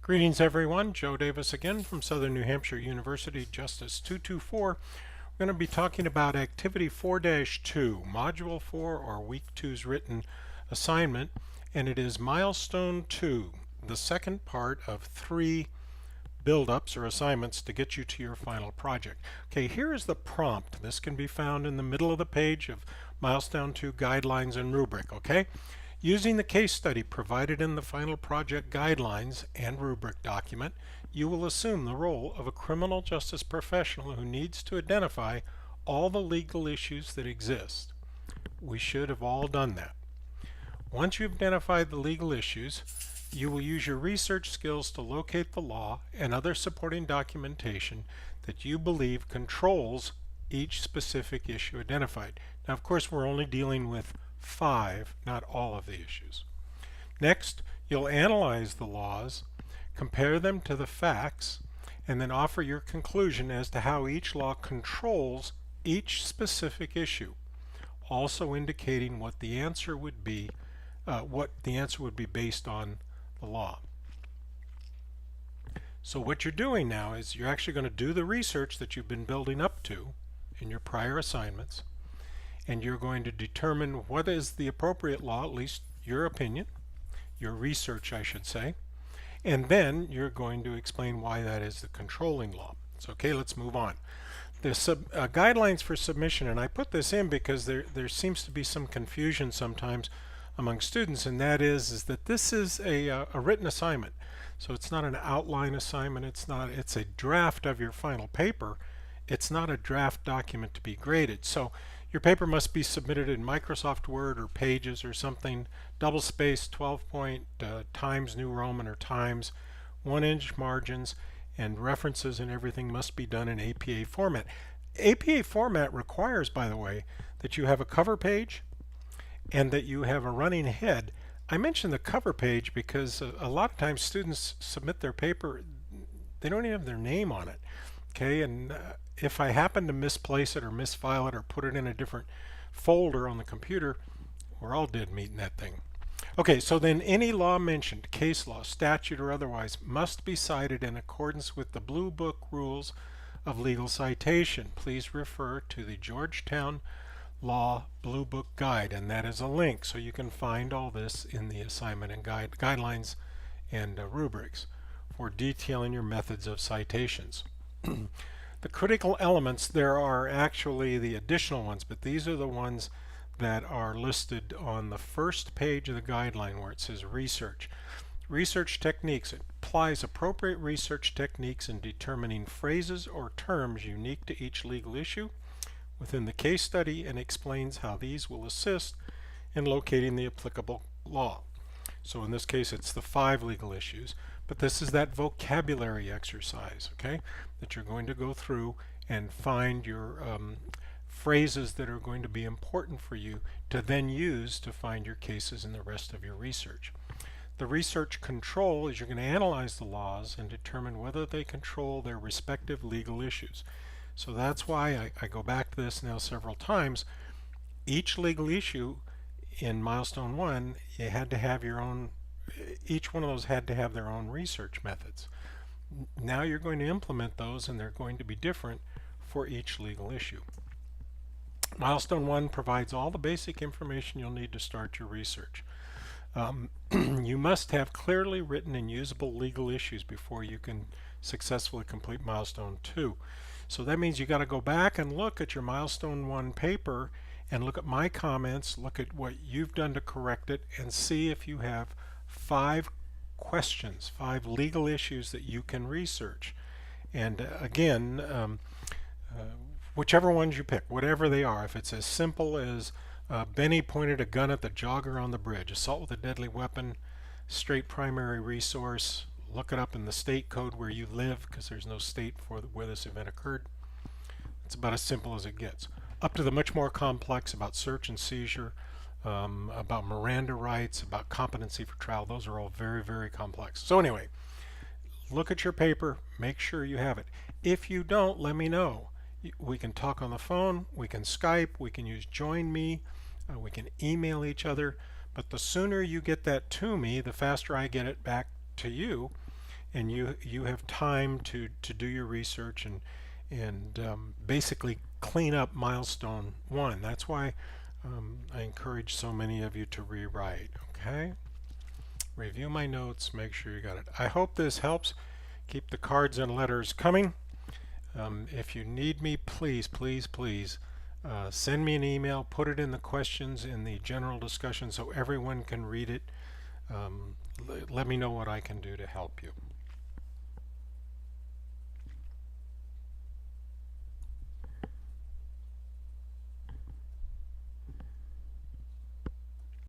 Greetings everyone, Joe Davis again from Southern New Hampshire University, Justice 224. We're going to be talking about Activity 4-2, Module 4 or Week 2's written assignment, and it is Milestone 2, the second part of 3 build-ups or assignments to get you to your final project. Okay, here is the prompt. This can be found in the middle of the page of Milestone 2 Guidelines and Rubric, okay? Using the case study provided in the final project guidelines and rubric document, you will assume the role of a criminal justice professional who needs to identify all the legal issues that exist. We should have all done that. Once you've identified the legal issues, you will use your research skills to locate the law and other supporting documentation that you believe controls each specific issue identified. Now, of course, we're only dealing with 5, not all of the issues. Next, you'll analyze the laws, compare them to the facts, and then offer your conclusion as to how each law controls each specific issue, also indicating what the answer would be, based on the law. So what you're doing now is you're actually going to do the research that you've been building up to in your prior assignments, and you're going to determine what is the appropriate law, at least your opinion, your research I should say, and then you're going to explain why that is the controlling law. So okay, let's move on. The guidelines for submission, and I put this in because there seems to be some confusion sometimes among students, and that is that this is a written assignment. So it's not an outline assignment, it's a draft of your final paper. It's not a draft document to be graded. So your paper must be submitted in Microsoft Word or Pages or something, double-spaced, 12-point, Times New Roman or Times, 1-inch margins, and references and everything must be done in APA format. APA format requires, by the way, that you have a cover page and that you have a running head. I mention the cover page because a lot of times students submit their paper, they don't even have their name on it. Okay, and if I happen to misplace it or misfile it or put it in a different folder on the computer, we're all dead meat in that thing. Okay, so then any law mentioned, case law, statute, or otherwise, must be cited in accordance with the Blue Book rules of legal citation. Please refer to the Georgetown Law Blue Book Guide, and that is a link, so you can find all this in the assignment and guidelines and rubrics for detailing your methods of citations. The critical elements, there are actually the additional ones, but these are the ones that are listed on the first page of the guideline where it says research. Research techniques. It applies appropriate research techniques in determining phrases or terms unique to each legal issue within the case study and explains how these will assist in locating the applicable law. So in this case it's the 5 legal issues, but this is that vocabulary exercise, okay, that you're going to go through and find your phrases that are going to be important for you to then use to find your cases in the rest of your research. The research control is you're going to analyze the laws and determine whether they control their respective legal issues. So that's why I go back to this now several times. Each legal issue in Milestone 1, you had to have your own, each one of those had to have their own research methods. Now you're going to implement those and they're going to be different for each legal issue. Milestone 1 provides all the basic information you'll need to start your research. You must have clearly written and usable legal issues before you can successfully complete Milestone 2. So that means you got to go back and look at your Milestone 1 paper and look at my comments, look at what you've done to correct it, and see if you have 5 questions, 5 legal issues that you can research. And again, whichever ones you pick, whatever they are, if it's as simple as Benny pointed a gun at the jogger on the bridge, assault with a deadly weapon, straight primary resource, look it up in the state code where you live because there's no state for where this event occurred. It's about as simple as it gets. Up to the much more complex about search and seizure, about Miranda rights, about competency for trial. Those are all very, very complex. So anyway, look at your paper, make sure you have it. If you don't, let me know. We can talk on the phone, we can Skype, we can use Join Me, we can email each other, but the sooner you get that to me, the faster I get it back to you, and you have time to do your research and basically clean up milestone 1. That's why I encourage so many of you to rewrite. Okay? Review my notes, make sure you got it. I hope this helps. Keep the cards and letters coming. If you need me, please, please, please send me an email, put it in the questions in the general discussion so everyone can read it. Let me know what I can do to help you.